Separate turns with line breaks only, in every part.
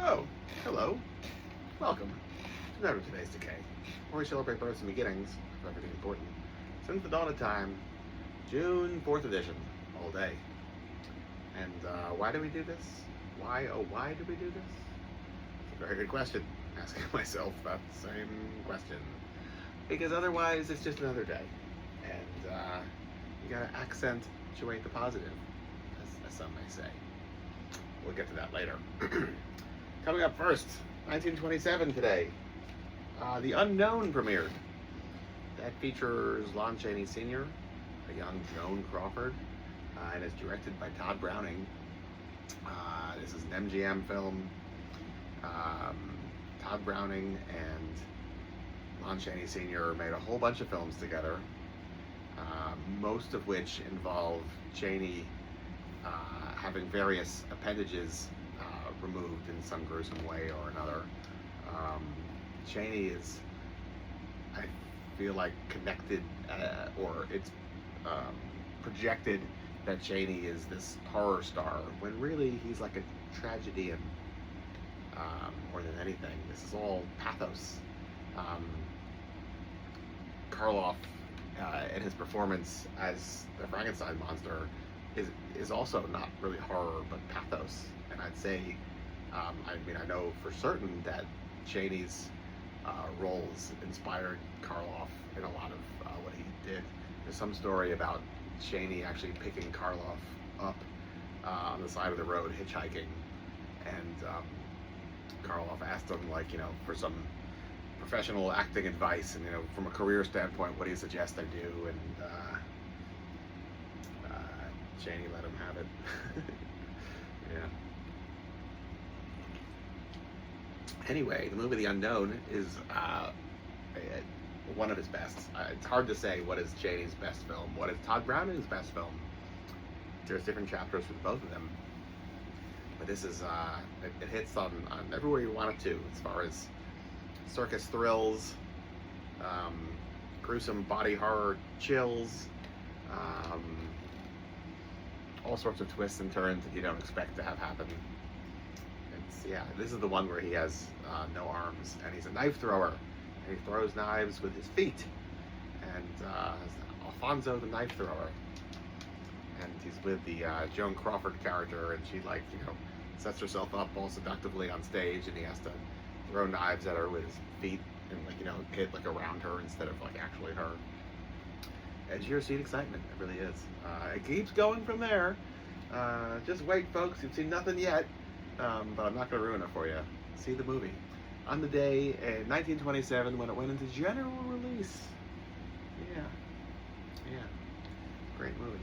Oh, hello. Welcome to another Today's Decay, where we celebrate births and beginnings of everything important since the dawn of time, June 4th edition, all day. And why do we do this? Why do we do this? It's a very good question. Asking myself that same question. Because otherwise, it's just another day. And you gotta accentuate the positive, as some may say. We'll get to that later. Coming up first, 1927 today. The Unknown premiered. That features Lon Chaney Sr., a young Joan Crawford, and is directed by Todd Browning. This is an MGM film. Todd Browning and Lon Chaney Sr. made a whole bunch of films together, most of which involve Chaney having various appendages removed in some gruesome way or another. Chaney is, I feel like, connected, or it's projected that Chaney is this horror star, when really he's like a tragedian more than anything. This is all pathos. Karloff, in his performance as the Frankenstein monster, is also not really horror, but pathos. And I'd say, I know for certain that Chaney's roles inspired Karloff in a lot of what he did. There's some story about Chaney actually picking Karloff up on the side of the road hitchhiking, and Karloff asked him, for some professional acting advice, and from a career standpoint, what do you suggest I do? And Chaney let him have it. Yeah. Anyway, the movie The Unknown is one of his best. It's hard to say what is Chaney's best film, what is Todd Browning's best film. There's different chapters for both of them. But this is, it hits on everywhere you want it to, as far as circus thrills, gruesome body horror chills, all sorts of twists and turns that you don't expect to have happen. This is the one where he has no arms, and he's a knife thrower, and he throws knives with his feet, and Alfonso the knife thrower, and he's with the Joan Crawford character, and she sets herself up all seductively on stage, and he has to throw knives at her with his feet and hit around her instead of actually her. Edge of your seat excitement, it really is. It keeps going from there. Just wait, folks, you've seen nothing yet. But I'm not going to ruin it for you. See the movie. On the day in 1927 when it went into general release. Yeah. Great movie.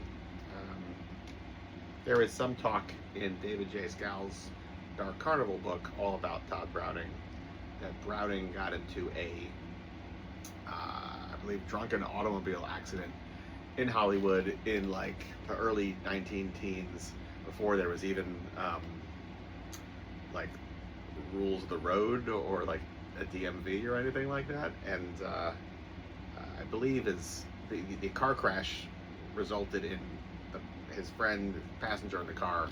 There is some talk in David J. Scow's Dark Carnival book all about Todd Browning, that Browning got into a, I believe, drunken automobile accident in Hollywood in the early 19-teens, before there was even rules of the road or a DMV or anything like that. And I believe the car crash resulted in his friend, passenger in the car,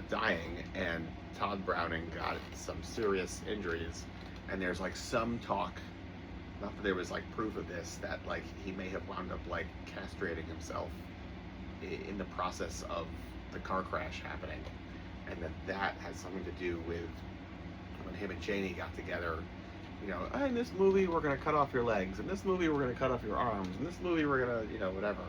dying, and Todd Browning got some serious injuries. And there's some talk, not that there was proof of this, that he may have wound up castrating himself in the process of the car crash happening, and that has something to do with when him and Chaney got together. In this movie we're going to cut off your legs, in this movie we're going to cut off your arms, in this movie we're going to, whatever.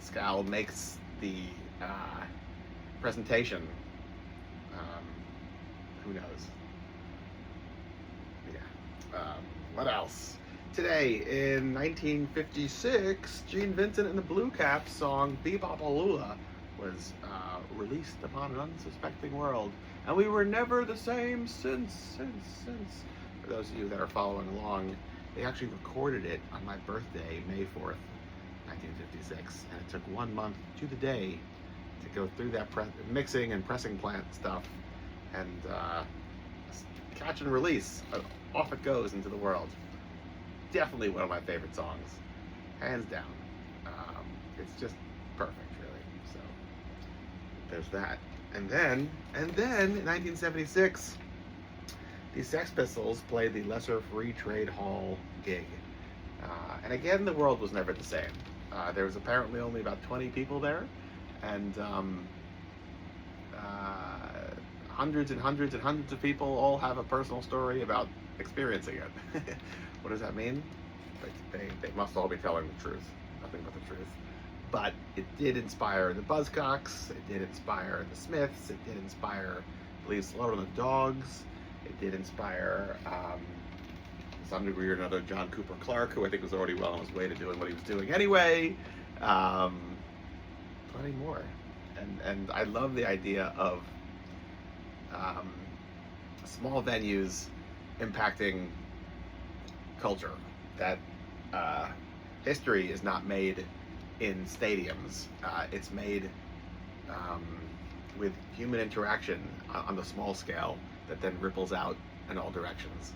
Scal makes the presentation. Who knows? Yeah. What else? Today, in 1956, Gene Vincent and the Blue Caps' song Bebop-A-Lula was released upon an unsuspecting world. And we were never the same since. For those of you that are following along, they actually recorded it on my birthday, May 4th, 1956. And it took 1 month to the day to go through that mixing and pressing plant stuff. And catch and release. Off it goes into the world. Definitely one of my favorite songs, hands down. It's just perfect, really. So there's that. And then in 1976, the Sex Pistols played the Lesser Free Trade Hall gig. And again, the world was never the same. There was apparently only about 20 people there, and hundreds and hundreds and hundreds of people all have a personal story about experiencing it. What does that mean? They must all be telling the truth, nothing but the truth. But it did inspire the Buzzcocks, it did inspire the Smiths, it did inspire, I believe, Slaughter the Dogs, it did inspire, to some degree or another, John Cooper Clarke, who I think was already well on his way to doing what he was doing anyway. Plenty more. And I love the idea of small venues impacting culture. That history is not made in stadiums. It's made with human interaction on the small scale that then ripples out in all directions.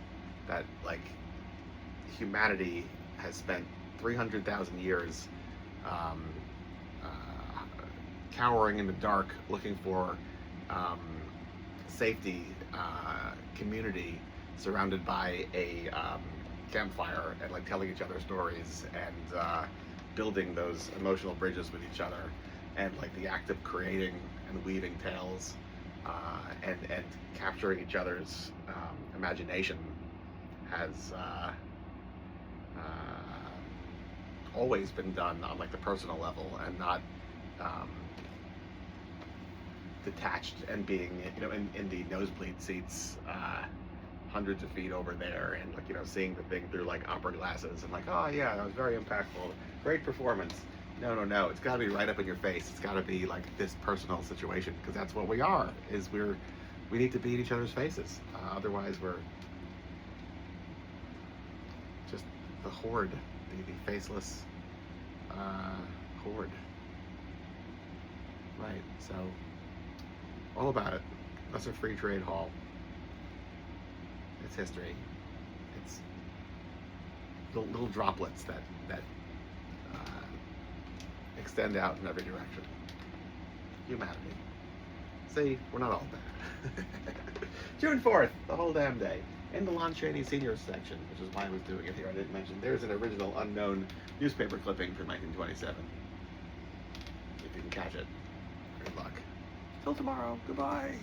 That, like, humanity has spent 300,000 years cowering in the dark, looking for safety, community, surrounded by a campfire, and like telling each other stories, and building those emotional bridges with each other, and like the act of creating and weaving tales, and capturing each other's imagination has always been done on like the personal level, and not detached and being, in the nosebleed seats, hundreds of feet over there, and like, seeing the thing through like opera glasses, and like, oh yeah, that was very impactful, great performance. No, it's got to be right up in your face. It's got to be like this personal situation, because that's what we are. We need to be in each other's faces. Otherwise, we're just the horde, the faceless horde. Right. So, all about it. Lesser Free Trade Hall. It's history. It's little droplets that extend out in every direction. Humanity. See, we're not all bad. June 4th, the whole damn day, in the Lon Chaney Seniors section, which is why I was doing it here. I didn't mention there's an original unknown newspaper clipping from 1927. If you can catch it, good luck. Till tomorrow. Goodbye.